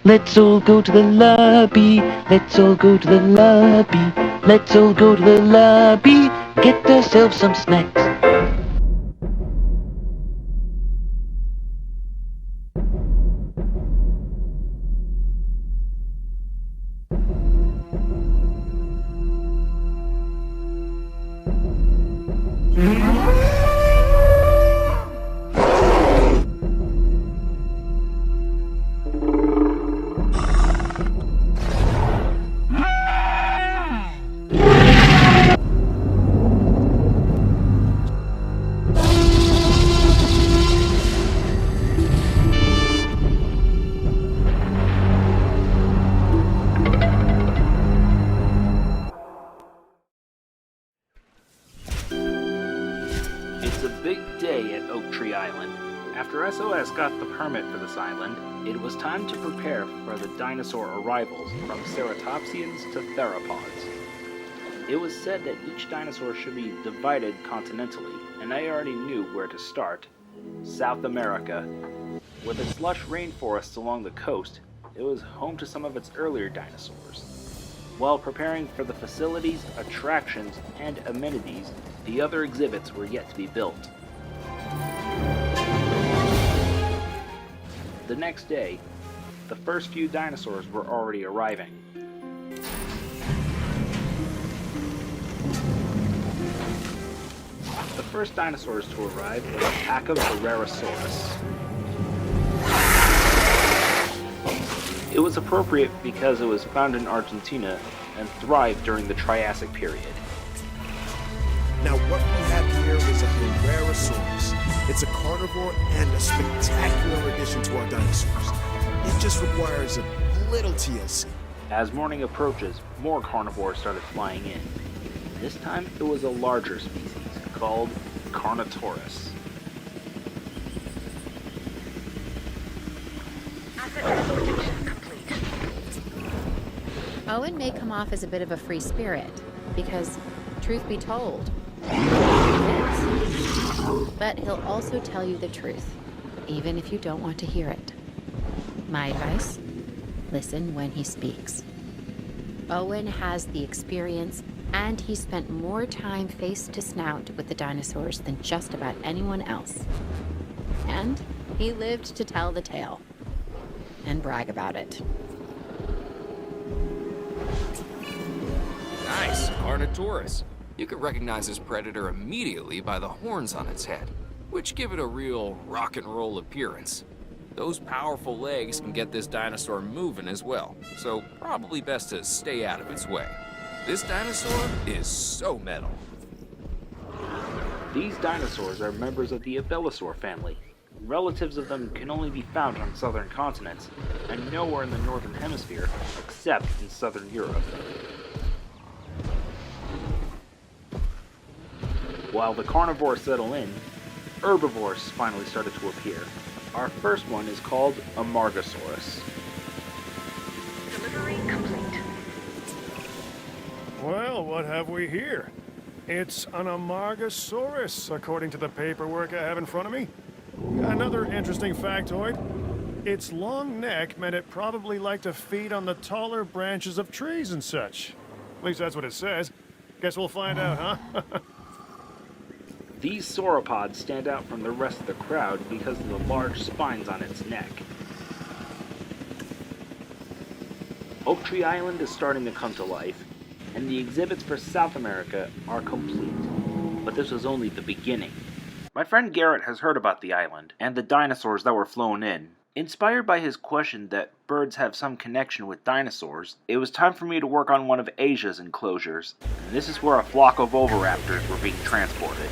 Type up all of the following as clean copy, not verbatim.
Let's all go to the lobby. Let's all go to the lobby. Let's all go to the lobby. Get ourselves some snacks. It's a big day at Oak Tree Island. After SOS got the permit for this island, it was time to prepare for the dinosaur arrivals from ceratopsians to theropods. It was said that each dinosaur should be divided continentally, and I already knew where to start. South America. With its lush rainforests along the coast, it was home to some of its earlier dinosaurs. While preparing for the facilities, attractions, and amenities, the other exhibits were yet to be built. The next day, the first few dinosaurs were already arriving. The first dinosaurs to arrive were the pack of Rherosaurus. It was appropriate because it was found in Argentina and thrived during the Triassic period. Now what we have here is a Rherosaurus. It's a carnivore and a spectacular addition to our dinosaurs. It just requires a little TLC. As morning approaches, more carnivores started flying in. This time it was a larger species called Carnotaurus. Owen may come off as a bit of a free spirit, because, truth be told, he is. But he'll also tell you the truth, even if you don't want to hear it. My advice? Listen when he speaks. Owen has the experience, and he spent more time face to snout with the dinosaurs than just about anyone else. And he lived to tell the tale, and brag about it. Nice, Carnotaurus. You could recognize this predator immediately by the horns on its head, which give it a real rock and roll appearance. Those powerful legs can get this dinosaur moving as well, so probably best to stay out of its way. This dinosaur is so metal. These dinosaurs are members of the Abelisaur family. Relatives of them can only be found on southern continents, and nowhere in the northern hemisphere except in southern Europe. While the carnivores settle in, herbivores finally started to appear. Our first one is called a Margosaurus. Delivery complete. Well, what have we here? It's an Amargasaurus, according to the paperwork I have in front of me. Another interesting factoid. Its long neck meant it probably liked to feed on the taller branches of trees and such. At least that's what it says. Guess we'll find out, huh? These sauropods stand out from the rest of the crowd because of the large spines on its neck. Oak Tree Island is starting to come to life, and the exhibits for South America are complete. But this was only the beginning. My friend Garrett has heard about the island, and the dinosaurs that were flown in. Inspired by his question that birds have some connection with dinosaurs, it was time for me to work on one of Asia's enclosures, and this is where a flock of oviraptors were being transported.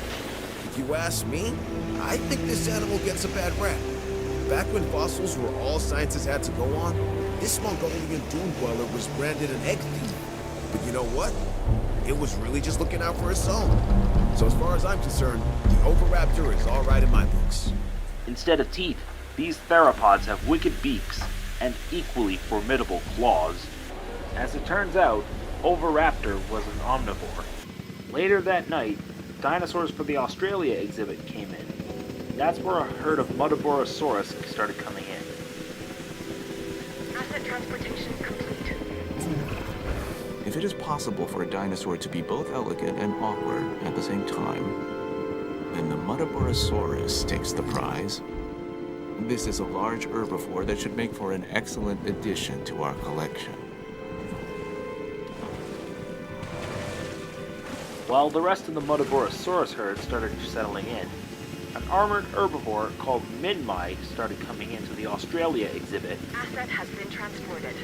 If you ask me, I think this animal gets a bad rap. Back when fossils were all scientists had to go on, this Mongolian dune dweller was branded an egg thief. But you know what? It was really just looking out for its own. So as far as I'm concerned, the oviraptor is all right in my books. Instead of teeth, these theropods have wicked beaks and equally formidable claws. As it turns out, Oviraptor was an omnivore. Later that night, dinosaurs for the Australia exhibit came in. That's where a herd of Mutaborosaurus started coming in. Asset Transportation complete. If it is possible for a dinosaur to be both elegant and awkward at the same time, then the Muttaburrasaurus takes the prize. This is a large herbivore that should make for an excellent addition to our collection. While the rest of the Muttaburrasaurus herd started settling in, an armored herbivore called Minmi started coming into the Australia exhibit. Asset has been transported.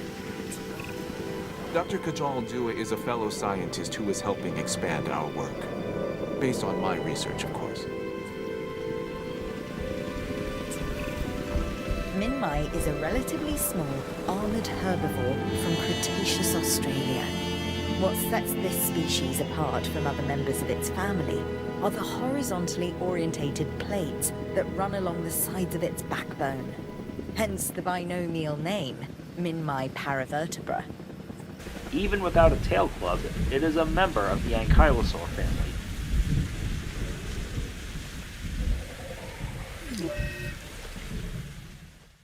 Dr. Kajal Dua is a fellow scientist who is helping expand our work. Based on my research, of course. Minmi is a relatively small, armored herbivore from Cretaceous Australia. What sets this species apart from other members of its family are the horizontally orientated plates that run along the sides of its backbone. Hence the binomial name, Minmi paravertebra. Even without a tail club, it is a member of the Ankylosaur family.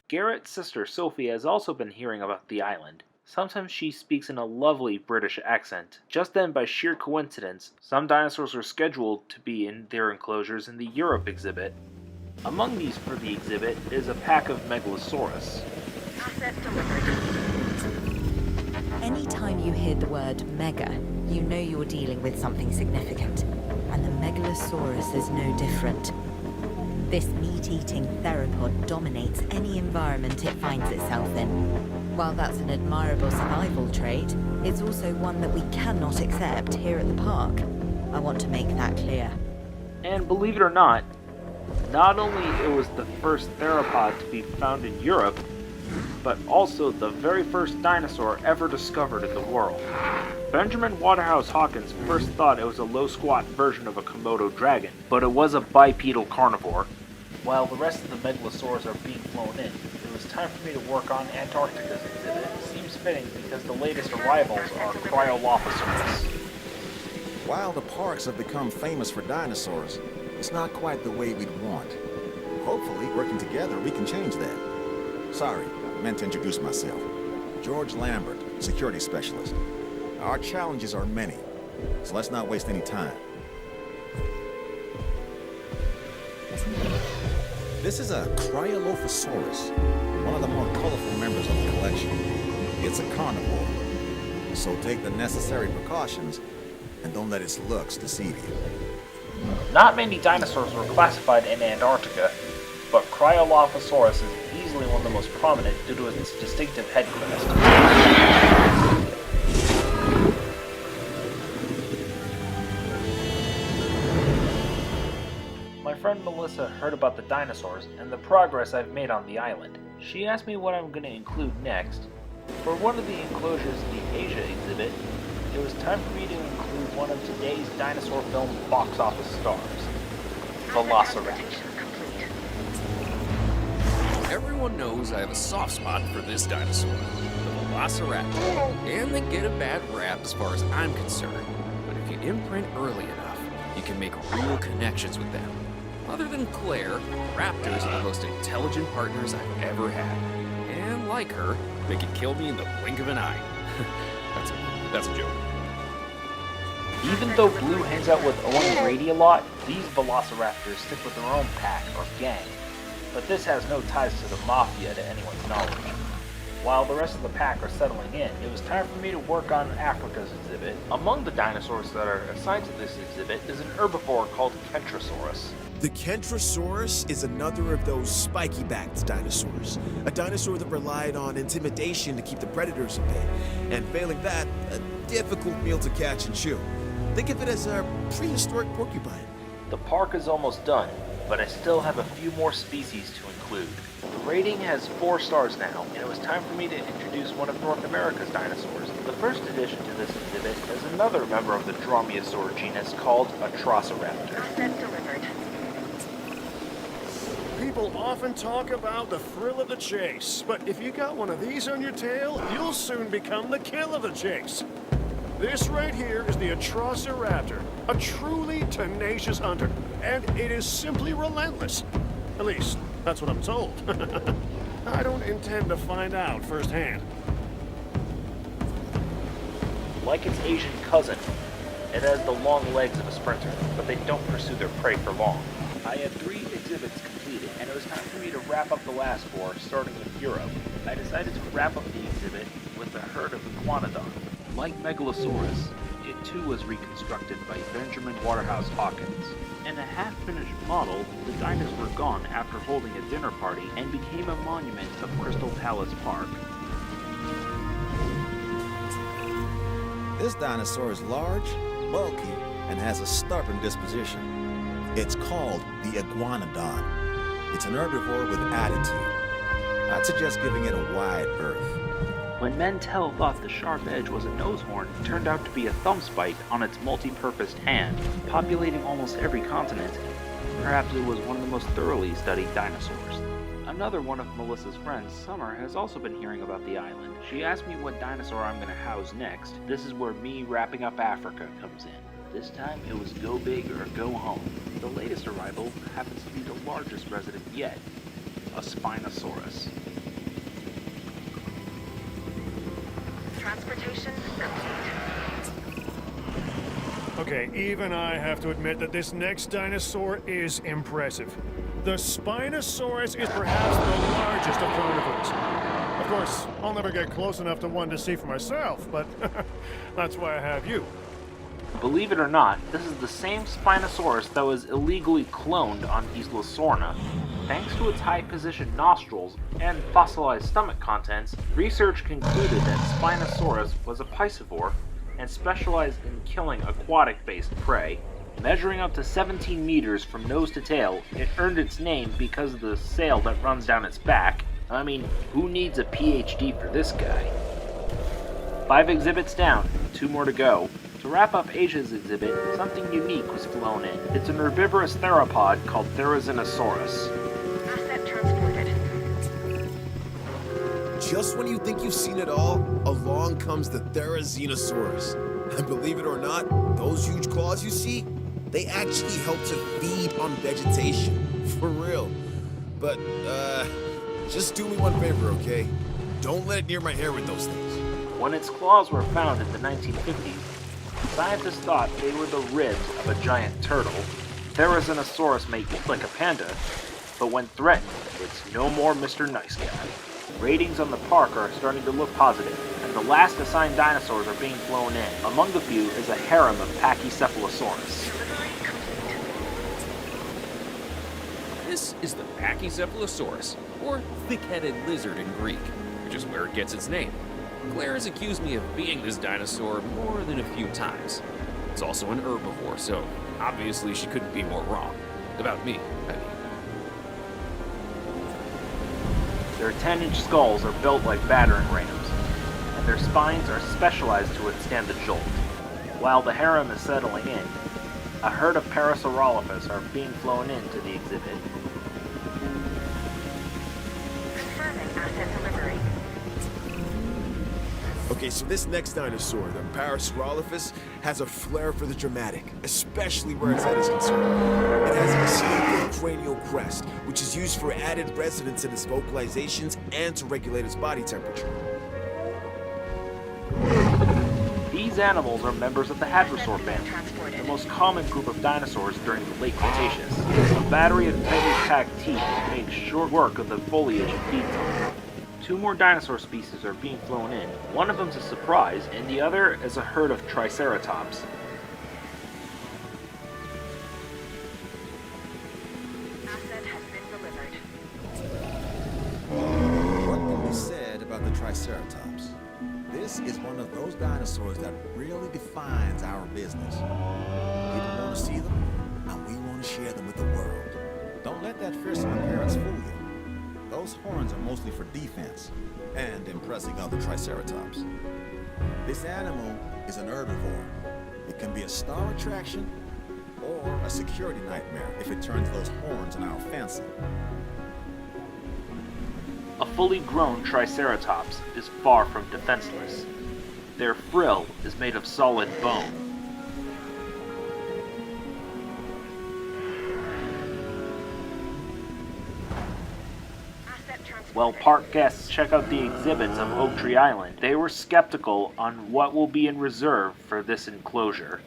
Garrett's sister Sophie has also been hearing about the island. Sometimes she speaks in a lovely British accent. Just then, by sheer coincidence, some dinosaurs are scheduled to be in their enclosures in the Europe exhibit. Among these for the exhibit is a pack of Megalosaurus. Asset delivered. Anytime you hear the word mega, you know you're dealing with something significant. And the Megalosaurus is no different. This meat-eating theropod dominates any environment it finds itself in. While that's an admirable survival trait, it's also one that we cannot accept here at the park. I want to make that clear. And believe it or not only it was the first theropod to be found in Europe, but also the very first dinosaur ever discovered in the world. Benjamin Waterhouse Hawkins first thought it was a low-squat version of a Komodo dragon, but it was a bipedal carnivore. While the rest of the Megalosaurs are being flown in, it was time for me to work on Antarctica's exhibit. It seems fitting because the latest arrivals are Cryolophosaurus. While the parks have become famous for dinosaurs, it's not quite the way we'd want. Hopefully, working together, we can change that. Sorry, I meant to introduce myself. George Lambert, security specialist. Our challenges are many, so let's not waste any time. This is a Cryolophosaurus, one of the more colorful members of the collection. It's a carnivore, so take the necessary precautions and don't let its looks deceive you. Not many dinosaurs were classified in Antarctica, but Cryolophosaurus is easily one of the most prominent due to its distinctive head crest. My friend Melissa heard about the dinosaurs and the progress I've made on the island. She asked me what I'm going to include next. For one of the enclosures in the Asia exhibit, it was time for me to include one of today's dinosaur film box office stars, Velociraptor. Everyone knows I have a soft spot for this dinosaur, the Velociraptor, and they get a bad rap as far as I'm concerned. But if you imprint early enough, you can make real connections with them. Other than Claire, raptors are the most intelligent partners I've ever had. And like her, they can kill me in the blink of an eye. That's a joke. Even though Blue hangs out with Owen Grady a lot, these Velociraptors stick with their own pack or gang. But this has no ties to the Mafia to anyone's knowledge. While the rest of the pack are settling in, it was time for me to work on Africa's exhibit. Among the dinosaurs that are assigned to this exhibit is an herbivore called Kentrosaurus. The Kentrosaurus is another of those spiky-backed dinosaurs. A dinosaur that relied on intimidation to keep the predators at bay. And failing that, a difficult meal to catch and chew. Think of it as a prehistoric porcupine. The park is almost done, but I still have a few more species to include. The rating has 4 stars now, and it was time for me to introduce one of North America's dinosaurs. The first addition to this exhibit is another member of the Dromaeosaur genus called Atrociraptor. Asset delivered. People often talk about the thrill of the chase, but if you got one of these on your tail, you'll soon become the kill of the chase. This right here is the Atrociraptor, a truly tenacious hunter, and it is simply relentless. At least, that's what I'm told. I don't intend to find out firsthand. Like its Asian cousin, it has the long legs of a sprinter, but they don't pursue their prey for long. I had 3 exhibits completed, and it was time for me to wrap up the last 4, starting with Europe. I decided to wrap up the exhibit with a herd of iguanodon. Like Megalosaurus, it too was reconstructed by Benjamin Waterhouse Hawkins. In a half-finished model, the dinos were gone after holding a dinner party and became a monument of Crystal Palace Park. This dinosaur is large, bulky, and has a stubborn disposition. It's called the iguanodon. It's an herbivore with attitude. I'd suggest giving it a wide berth. When Mantell thought the sharp edge was a nose horn, it turned out to be a thumb spike on its multi-purposed hand, populating almost every continent. Perhaps it was one of the most thoroughly studied dinosaurs. Another one of Melissa's friends, Summer, has also been hearing about the island. She asked me what dinosaur I'm going to house next. This is where me wrapping up Africa comes in. This time it was go big or go home. The latest arrival happens to be the largest resident yet, a Spinosaurus. Transportation complete. Okay, even I have to admit that this next dinosaur is impressive. The Spinosaurus is perhaps the largest of carnivores. Of course, I'll never get close enough to one to see for myself, but that's why I have you. Believe it or not, this is the same Spinosaurus that was illegally cloned on Isla Sorna. Thanks to its high-positioned nostrils and fossilized stomach contents, research concluded that Spinosaurus was a piscivore and specialized in killing aquatic-based prey. Measuring up to 17 meters from nose to tail, it earned its name because of the sail that runs down its back. I mean, who needs a PhD for this guy? 5 exhibits down, 2 more to go. To wrap up Asia's exhibit, something unique was flown in. It's an herbivorous theropod called Therizinosaurus. Asset transported. Just when you think you've seen it all, along comes the Therizinosaurus. And believe it or not, those huge claws you see, they actually help to feed on vegetation. For real. But, just do me one favor, okay? Don't let it near my hair with those things. When its claws were found in the 1950s, scientists thought they were the ribs of a giant turtle. Therizinosaurus may eat like a panda, but when threatened, it's no more Mr. Nice Guy. Ratings on the park are starting to look positive, and the last assigned dinosaurs are being flown in. Among the few is a harem of Pachycephalosaurus. This is the Pachycephalosaurus, or thick-headed lizard in Greek, which is where it gets its name. Claire has accused me of being this dinosaur more than a few times. It's also an herbivore, so obviously she couldn't be more wrong. About me, I mean. Their 10-inch skulls are built like battering rams, and their spines are specialized to withstand the jolt. While the harem is settling in, a herd of Parasaurolophus are being flown into the exhibit. Confirming asset delivery. Okay, so this next dinosaur, the Parasaurolophus, has a flair for the dramatic, especially where its head is concerned. It has a sleek cranial crest, which is used for added resonance in its vocalizations and to regulate its body temperature. These animals are members of the Hadrosaur family, the most common group of dinosaurs during the late Cretaceous. A battery of tightly packed teeth make short work of the foliage it feeds on. 2 more dinosaur species are being flown in. One of them's a surprise, and the other is a herd of Triceratops. Asset has been delivered. What can be said about the Triceratops? This is one of those dinosaurs that really defines our business. People want to see them, and we want to share them with the world. Don't let that fearsome appearance fool you. Those horns are mostly for defense and impressing other Triceratops. This animal is an herbivore. It can be a star attraction or a security nightmare if it turns those horns in our fancy. A fully grown Triceratops is far from defenseless. Their frill is made of solid bone. Asset transported. While park guests check out the exhibits of Oak Tree Island, they were skeptical on what will be in reserve for this enclosure.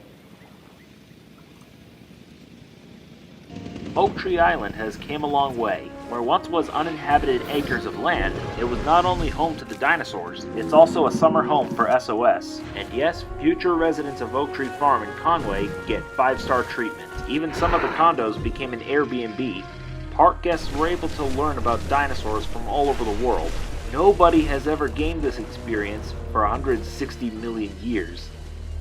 Oak Tree Island has came a long way. Where once was uninhabited acres of land, it was not only home to the dinosaurs, it's also a summer home for SOS. And yes, future residents of Oak Tree Farm in Conway get 5-star treatment. Even some of the condos became an Airbnb. Park guests were able to learn about dinosaurs from all over the world. Nobody has ever gained this experience for 160 million years.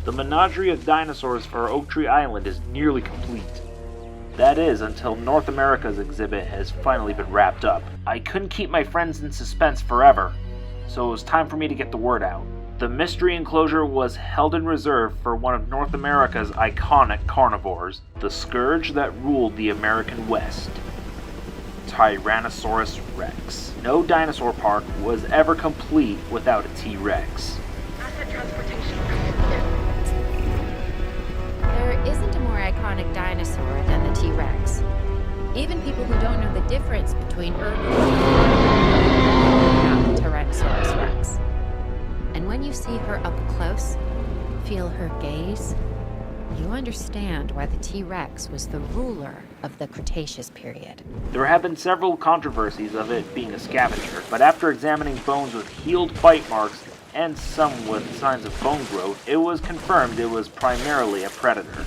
The menagerie of dinosaurs for Oak Tree Island is nearly complete. That is, until North America's exhibit has finally been wrapped up. I couldn't keep my friends in suspense forever, so it was time for me to get the word out. The mystery enclosure was held in reserve for one of North America's iconic carnivores, the scourge that ruled the American West, Tyrannosaurus Rex. No dinosaur park was ever complete without a T-Rex. Asset transportation complete. There isn't a more iconic dinosaur than the T-Rex. Even people who don't know the difference between herbivores and the Tyrannosaurus Rex. And when you see her up close, feel her gaze, you understand why the T-Rex was the ruler of the Cretaceous period. There have been several controversies of it being a scavenger, but after examining bones with healed bite marks and some with signs of bone growth, it was confirmed it was primarily a predator.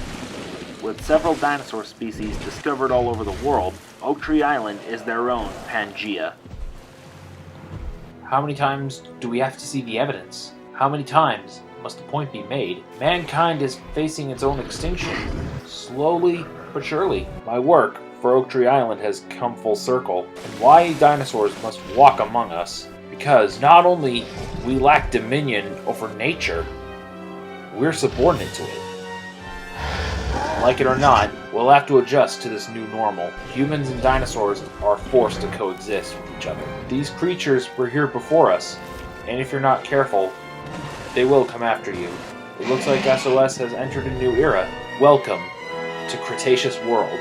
With several dinosaur species discovered all over the world, Oak Tree Island is their own Pangea. How many times do we have to see the evidence? How many times must the point be made? Mankind is facing its own extinction. Slowly but surely, my work for Oak Tree Island has come full circle. And why dinosaurs must walk among us? Because not only we lack dominion over nature, we're subordinate to it. Like it or not, we'll have to adjust to this new normal. Humans and dinosaurs are forced to coexist with each other. These creatures were here before us, and if you're not careful, they will come after you. It looks like SOS has entered a new era. Welcome to Cretaceous World.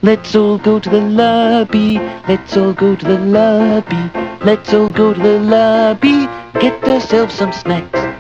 Let's all go to the lobby. Let's all go to the lobby. Let's all go to the lobby. Get ourselves some snacks.